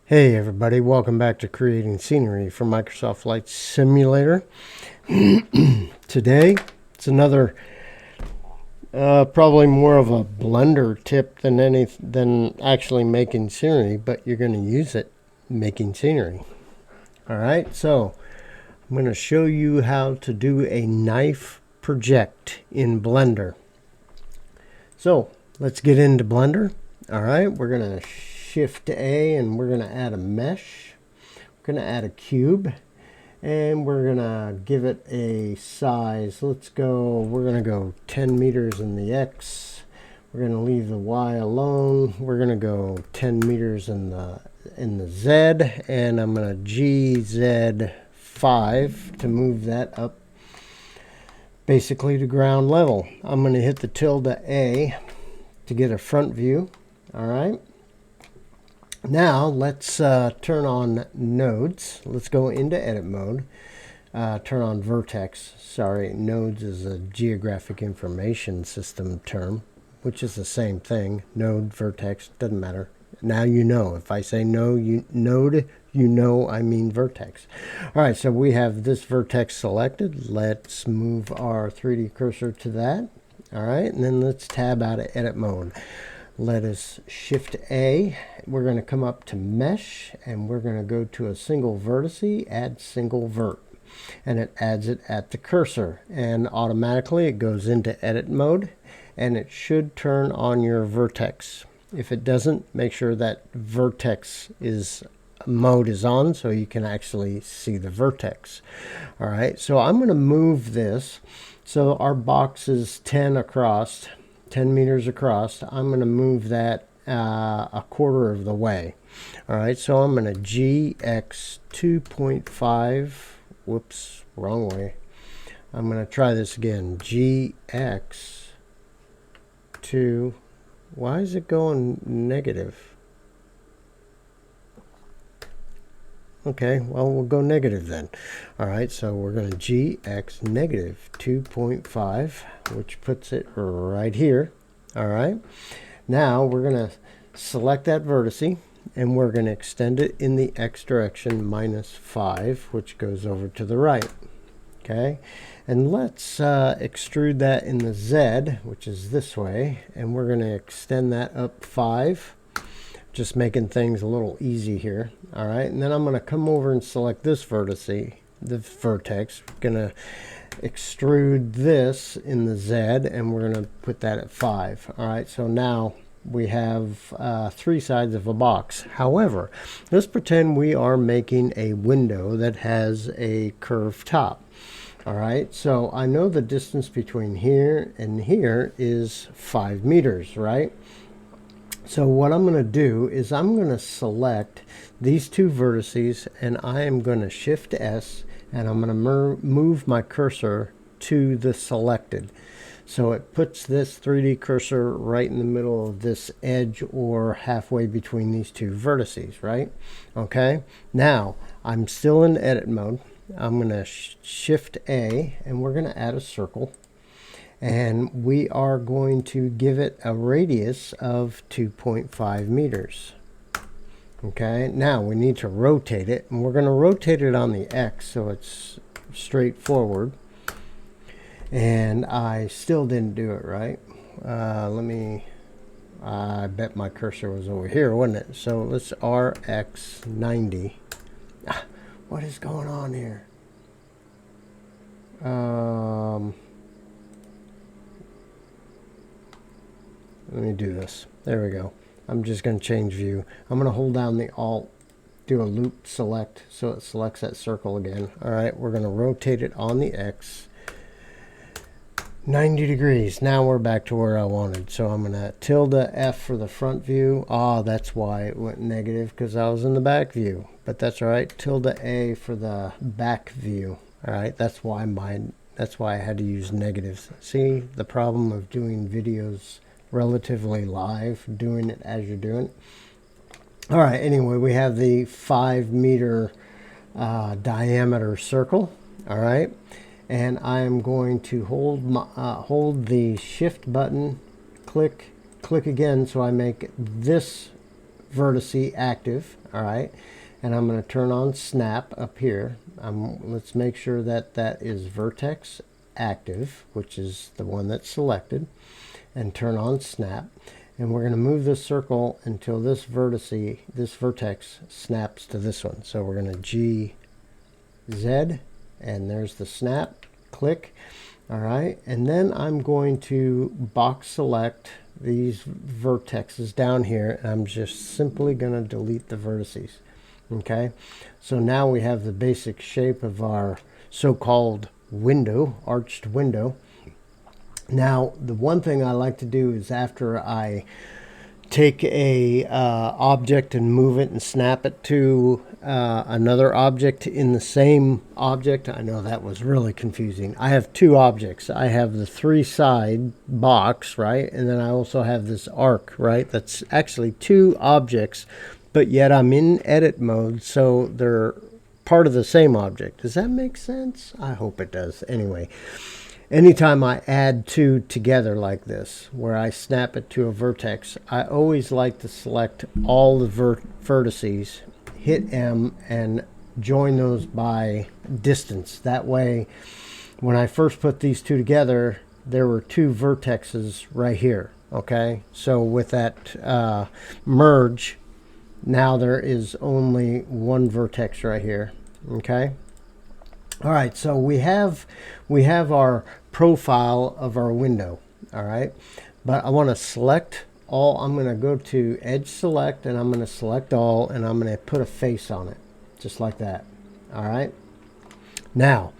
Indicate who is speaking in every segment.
Speaker 1: Hey everybody, welcome back to Creating Scenery for Microsoft Flight Simulator. Today, it's another probably more of a Blender tip than actually making scenery, but you're going to use it making scenery. Alright, so I'm going to show you how to do a knife project in Blender. So, let's get into Blender. Alright, we're going to Shift A and we're going to add a mesh. We're going to add a cube and we're going to give it a size. We're going to go 10 meters in the X. We're going to leave the Y alone. We're going to go 10 meters in the Z, and I'm going to GZ5 to move that up basically to ground level. I'm going to hit the tilde A to get a front view. All right. Now let's turn on nodes. Let's go into edit mode. Turn on vertex. Sorry, nodes is a geographic information system term, which is the same thing. Node, vertex, doesn't matter. Now you know. If I say node, you know I mean vertex. All right, so we have this vertex selected. Let's move our 3D cursor to that. All right, and then let's tab out of edit mode. Let us Shift A. We're going to come up to Mesh, and we're going to go to a single vertice, add single vert. And it adds it at the cursor. And automatically it goes into edit mode, and it should turn on your vertex. If it doesn't, make sure that vertex mode is on so you can actually see the vertex. All right, so I'm going to move this. So our box is 10 across. 10 meters across. I'm going to move that a quarter of the way. All right, so I'm going to GX 2.5. Whoops, wrong way. I'm going to try this again. GX 2. Why is it going negative? Okay, well, we'll go negative then. All right, so we're going to GX negative 2.5, which puts it right here. All right, now we're going to select that vertice, and we're going to extend it in the X direction -5, which goes over to the right. Okay, and let's extrude that in the Z, which is this way, and we're going to extend that up 5. Just making things a little easy here. All right, and then I'm going to come over and select this vertex. The vertex. We're going to extrude this in the Z, and we're going to put that at 5. All right, so now we have 3 sides of a box. However, let's pretend we are making a window that has a curved top. All right, so I know the distance between here and here is 5 meters, right? So what I'm going to do is I'm going to select these 2 vertices, and I am going to Shift S, and I'm going to move my cursor to the selected. So it puts this 3D cursor right in the middle of this edge or halfway between these 2 vertices, right? Okay, now I'm still in edit mode. I'm going to Shift A, and we're going to add a circle. And we are going to give it a radius of 2.5 meters. Okay, now we need to rotate it, and we're going to rotate it on the X so it's straight forward. And I still didn't do it right. I bet my cursor was over here, wasn't it? So let's RX 90. What is going on here? Let me do this. There we go. I'm just going to change view. I'm going to hold down the Alt, do a loop select so it selects that circle again. All right, we're going to rotate it on the X 90 degrees. Now we're back to where I wanted. So I'm going to tilde F for the front view. That's why it went negative, because I was in the back view. But that's all right. Tilde A for the back view. All right, that's why I had to use negatives. See the problem of doing videos relatively live, doing it as you're doing it. All right, anyway, we have the 5 meter diameter circle. All right, and I am going to hold the Shift button, click again, so I make this vertice active, all right, and I'm going to turn on snap up here. Let's make sure that that is vertex active, which is the one that's selected, and turn on snap. And we're going to move this circle until this vertex snaps to this one. So we're going to G, Z, and there's the snap, click. All right, and then I'm going to box select these vertexes down here, and I'm just simply going to delete the vertices. Okay, so now we have the basic shape of our so-called window, arched window. Now, the one thing I like to do is after I take a object and move it and snap it to another object in the same object. I know that was really confusing. I have two objects. I have the 3-side box, right? And then I also have this arc, right? That's actually two objects, but yet I'm in edit mode, so they're part of the same object. Does that make sense? I hope it does. Anyway, anytime I add two together like this, where I snap it to a vertex, I always like to select all the vertices, hit M, and join those by distance. That way, when I first put these two together, there were two vertexes right here. Okay, so with that merge, now there is only one vertex right here. Okay. All right, so we have our profile of our window. All right, but I want to select all. I'm going to go to edge select, and I'm going to select all, and I'm going to put a face on it, just like that. All right. Now,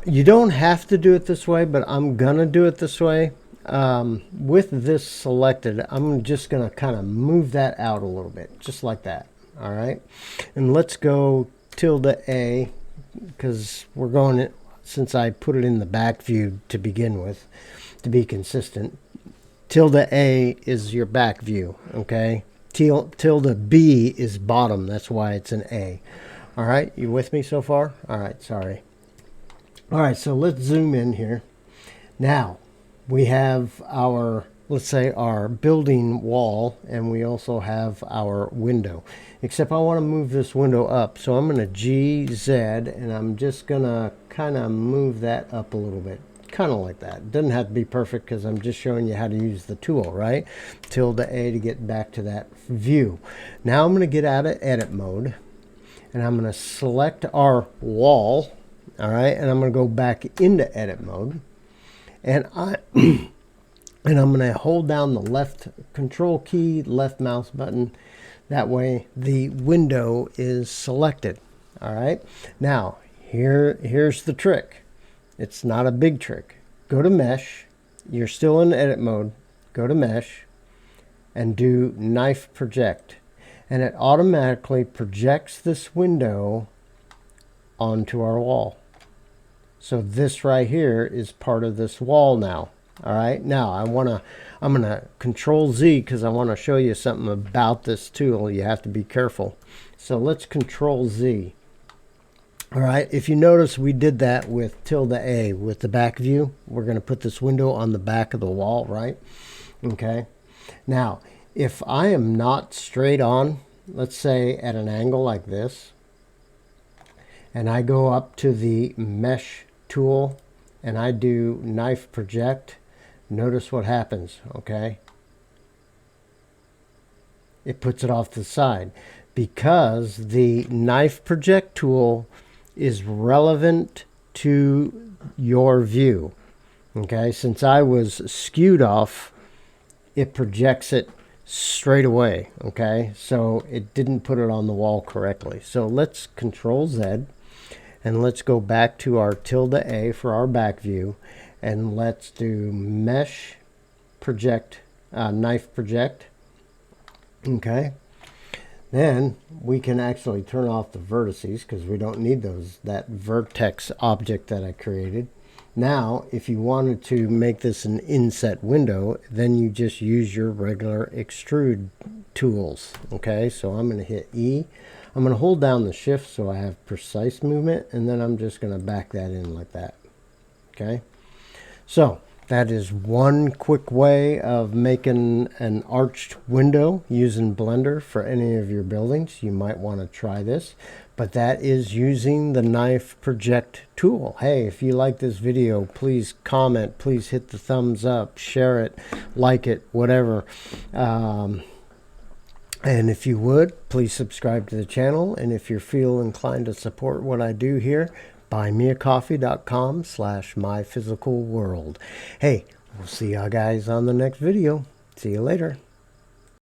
Speaker 1: you don't have to do it this way, but I'm going to do it this way. With this selected, I'm just going to kind of move that out a little bit, just like that. All right, and let's go tilde-A, because we're going, since I put it in the back view to begin with, to be consistent. Tilde-A is your back view, okay? Tilde-B is bottom. That's why it's an A. All right, you with me so far? All right, sorry. All right, so let's zoom in here. Now, we have our, let's say, our building wall, and we also have our window. Except I want to move this window up, so I'm going to GZ, and I'm just going to kind of move that up a little bit, kind of like that. It doesn't have to be perfect because I'm just showing you how to use the tool, right? Tilde-A to get back to that view. Now I'm going to get out of edit mode, and I'm going to select our wall, all right, and I'm going to go back into edit mode, and I'm going to hold down the left control key, left mouse button. That way the window is selected. All right. Now, here's the trick. It's not a big trick. Go to mesh. You're still in edit mode. Go to mesh and do knife project. And it automatically projects this window onto our wall. So this right here is part of this wall now. All right, now I'm gonna Control Z because I want to show you something about this tool. You have to be careful. So let's Control Z. All right, if you notice, we did that with tilde-A with the back view. We're going to put this window on the back of the wall, right? Okay. Now, if I am not straight on, let's say at an angle like this, and I go up to the mesh tool and I do knife project, notice what happens, okay? It puts it off to the side because the knife project tool is relevant to your view, okay? Since I was skewed off, it projects it straight away, okay? So it didn't put it on the wall correctly. So let's Control Z and let's go back to our tilde-A for our back view. And let's do mesh project, knife project. Okay. Then we can actually turn off the vertices because we don't need that vertex object that I created. Now, if you wanted to make this an inset window, then you just use your regular extrude tools. Okay, so I'm going to hit E. I'm going to hold down the shift so I have precise movement, and then I'm just going to back that in like that. Okay. So That is one quick way of making an arched window using Blender for any of your buildings. You might want to try this, but that is using the knife project tool. Hey, if you like this video, please comment, please hit the thumbs up, share it, like it, whatever. And if you would, please subscribe to the channel. And if you feel inclined to support what I do here, buymeacoffee.com/myphysicalworld. Hey, we'll see y'all guys on the next video. See you later.